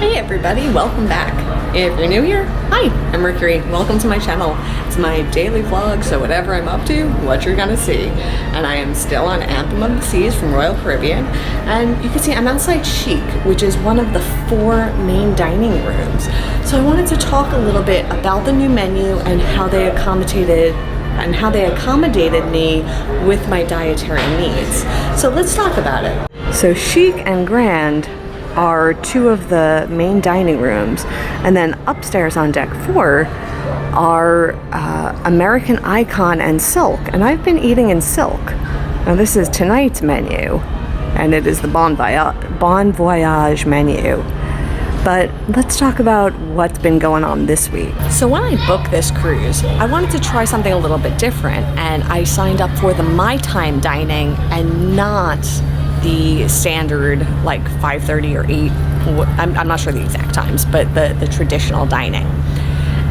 Hey everybody, welcome back. If you're new here, hi, I'm Mercury. Welcome to my channel. It's my daily vlog, so whatever I'm up to, what you're gonna see. And I am still on Anthem of the Seas from Royal Caribbean. And you can see I'm outside Chic, which is one of the 4 main dining rooms. So I wanted to talk a little bit about the new menu and how they accommodated me with my dietary needs. So let's talk about it. So Chic and Grand are 2 of the main dining rooms, and then upstairs on deck 4 are American Icon and Silk, and I've been eating in Silk. Now this is tonight's menu, and it is the Bon Voyage menu. But let's talk about what's been going on this week. So when I booked this cruise, I wanted to try something a little bit different, and I signed up for the My Time dining and not the standard like 5:30 or 8. I'm not sure the exact times, but the traditional dining.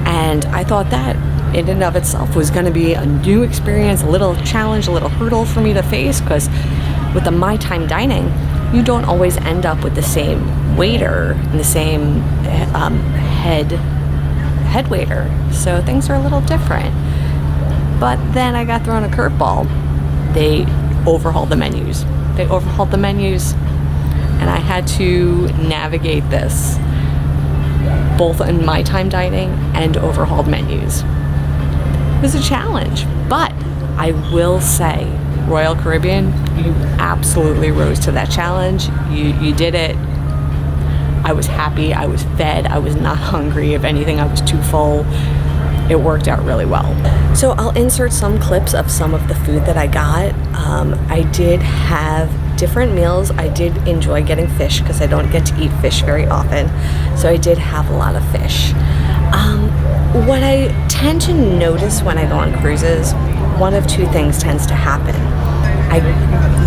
And I thought that in and of itself was going to be a new experience, a little challenge, a little hurdle for me to face, because with the My Time dining, you don't always end up with the same waiter and the same head waiter. So things are a little different. But then I got thrown a curveball. They overhauled the menus. And I had to navigate this both in My Time dining and overhauled menus. It was a challenge, but I will say, Royal Caribbean, you absolutely rose to that challenge. You did it. I was happy, I was fed, I was not hungry. If anything, I was too full. It worked out really well. So I'll insert some clips of some of the food that I got. I did have different meals. I did enjoy getting fish because I don't get to eat fish very often. So I did have a lot of fish. What I tend to notice when I go on cruises, one of 2 things tends to happen.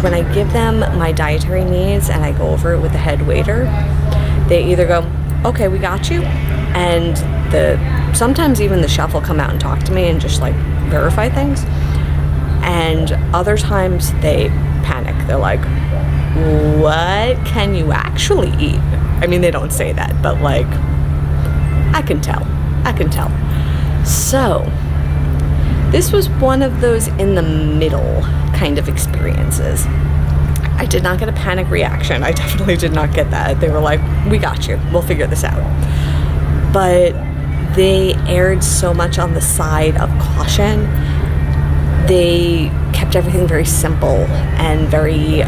When I give them my dietary needs and I go over it with the head waiter, they either go, okay, we got you, and sometimes even the chef will come out and talk to me and just like verify things. And other times they panic. They're like, what can you actually eat? I mean, they don't say that, but like, I can tell. So this was one of those in the middle kind of experiences. I did not get a panic reaction. I definitely did not get that. They were like, we got you. We'll figure this out. But they erred so much on the side of caution. They kept everything very simple and very,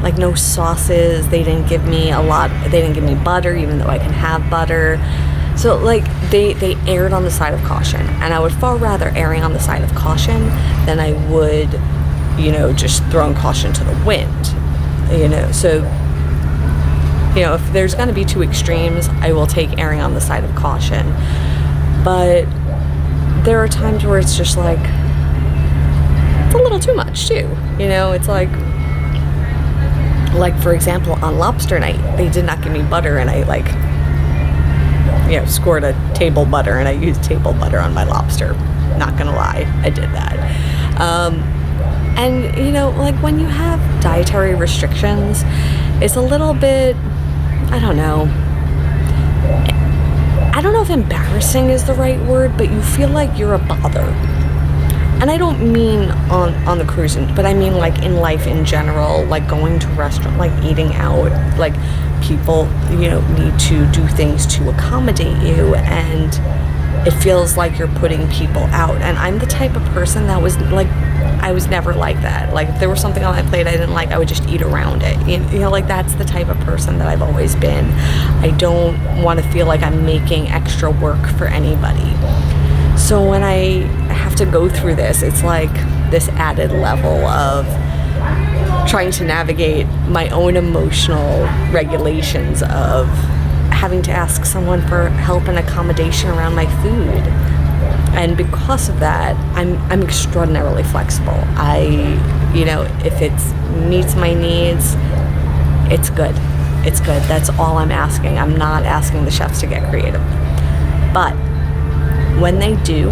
like no sauces. They didn't give me butter, even though I can have butter. So like they erred on the side of caution, and I would far rather erring on the side of caution than I would, just throwing caution to the wind, So, if there's going to be 2 extremes, I will take erring on the side of caution. But there are times where it's just like, it's a little too much too. It's like for example, on lobster night, they did not give me butter, and I scored a table butter, and I used table butter on my lobster. Not gonna lie, I did that. And when you have dietary restrictions, it's a little bit, I don't know if embarrassing is the right word, but you feel like you're a bother. And I don't mean on the cruise, but I mean like in life in general, like going to a restaurant, like eating out, like people, need to do things to accommodate you, and it feels like you're putting people out. And I'm the type of person that was like, I was never like that. Like if there was something on my plate I didn't like, I would just eat around it. That's the type of person that I've always been. I don't want to feel like I'm making extra work for anybody. So when I have to go through this, it's like this added level of trying to navigate my own emotional regulations of having to ask someone for help and accommodation around my food. And because of that, I'm extraordinarily flexible. If it meets my needs, it's good. It's good. That's all I'm asking. I'm not asking the chefs to get creative. But when they do,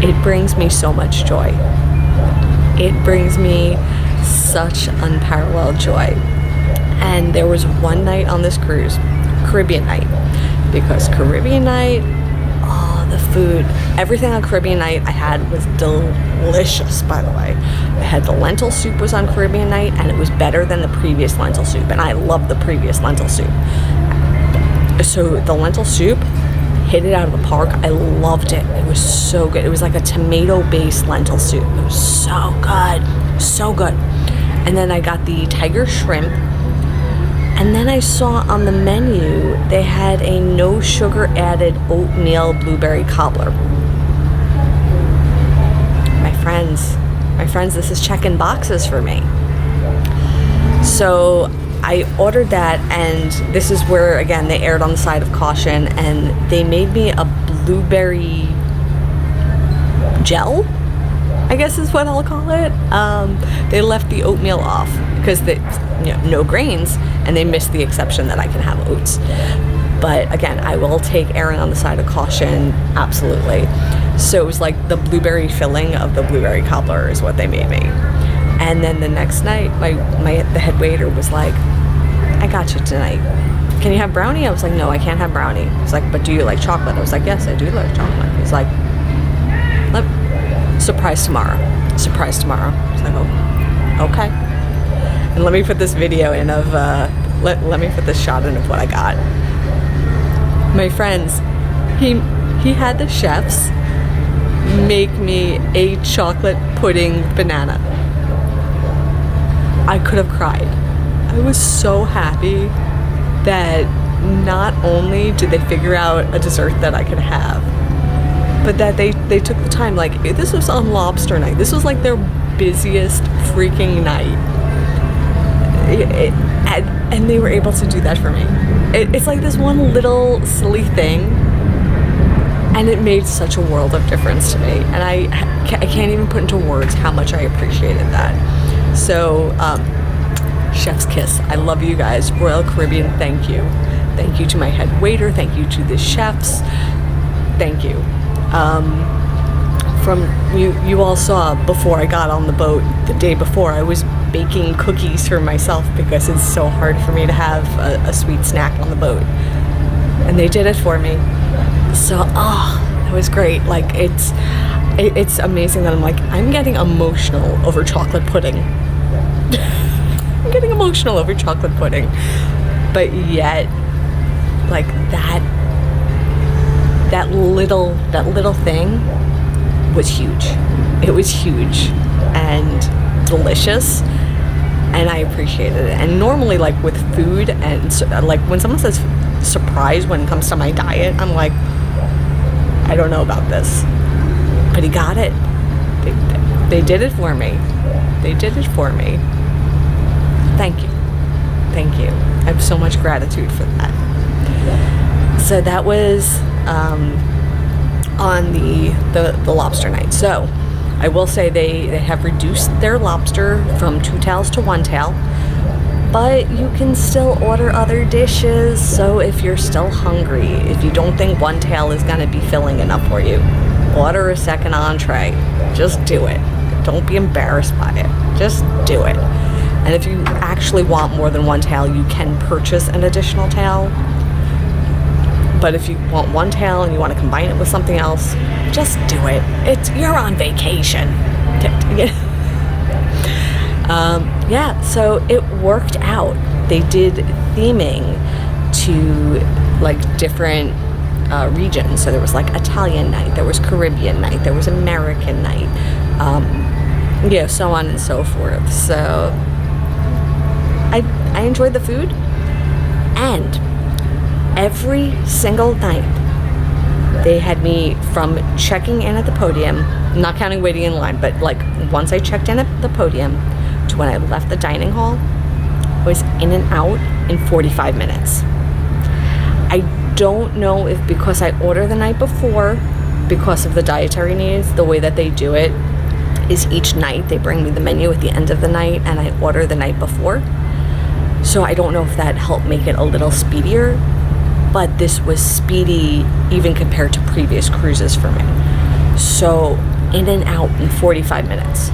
it brings me so much joy. It brings me such unparalleled joy. And there was one night on this cruise, Caribbean night, because Caribbean night, oh, the food, everything on Caribbean night I had was delicious, by the way. I had the lentil soup was on Caribbean night, and it was better than the previous lentil soup, and I loved the previous lentil soup. So the lentil soup hit it out of the park. I loved it. It was so good. It was like a tomato-based lentil soup. It was so good, so good. And then I got the tiger shrimp. And then I saw on the menu they had a no sugar added oatmeal blueberry cobbler. My friends, this is checking boxes for me. So I ordered that, and this is where, again, they erred on the side of caution, and they made me a blueberry gel, I guess is what I'll call it. They left the oatmeal off because they, no grains, and they missed the exception that I can have oats. But again, I will take erring on the side of caution, absolutely. So it was like the blueberry filling of the blueberry cobbler is what they made me. And then the next night, the head waiter was like, I got you tonight. Can you have brownie? I was like, no, I can't have brownie. He's like, but do you like chocolate? I was like, yes, I do like chocolate. He's like, surprise tomorrow. Surprise tomorrow. I was like, oh, okay. And let me put this video in of, let me put this shot in of what I got. My friends, he had the chefs make me a chocolate pudding banana. I could have cried. I was so happy that not only did they figure out a dessert that I could have, but that they took the time. Like, this was on lobster night. This was like their busiest freaking night. And they were able to do that for me. It's like this one little silly thing, and it made such a world of difference to me. And I can't even put into words how much I appreciated that. So, chef's kiss. I love you guys. Royal Caribbean, thank you. Thank you to my head waiter. Thank you to the chefs. Thank you. From you all saw before I got on the boat, the day before, I was baking cookies for myself because it's so hard for me to have a sweet snack on the boat. And they did it for me. So, it was great. Like, it's amazing that I'm getting emotional over chocolate pudding. I'm getting emotional over chocolate pudding. But yet, like, that little thing was huge. It was huge and delicious, and I appreciated it. And normally, like, with food, and so, like, when someone says surprise when it comes to my diet, I'm like, I don't know about this, but he got it. They did it for me. They did it for me. Thank you. Thank you. I have so much gratitude for that. So that was on the lobster night. So I will say they have reduced their lobster from 2 tails to 1 tail, but you can still order other dishes. So if you're still hungry, if you don't think 1 tail is going to be filling enough for you, order a second entree. Just do it. Don't be embarrassed by it. Just do it. And if you actually want more than 1 tail, you can purchase an additional tail. But if you want 1 tail and you want to combine it with something else, just do it. You're on vacation. Yeah, so it worked out. They did theming to like different regions. So there was like Italian night, there was Caribbean night, there was American night, so on and so forth. So I enjoyed the food, and every single night they had me from checking in at the podium, not counting waiting in line, but like once I checked in at the podium to when I left the dining hall, I was in and out in 45 minutes. I don't know if because I ordered the night before, because of the dietary needs, the way that they do it is each night they bring me the menu at the end of the night and I order the night before. So I don't know if that helped make it a little speedier, but this was speedy even compared to previous cruises for me. So in and out in 45 minutes.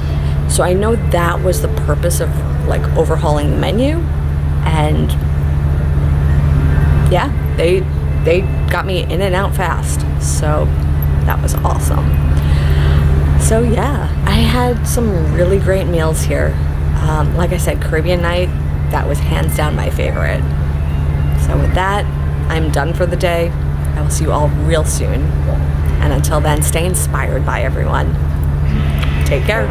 So I know that was the purpose of like overhauling the menu, And yeah, they got me in and out fast, so that was awesome. So yeah, I had some really great meals here. Like I said, Caribbean night, that was hands down my favorite. So with that, I'm done for the day. I will see you all real soon. And until then, stay inspired by everyone. Take care.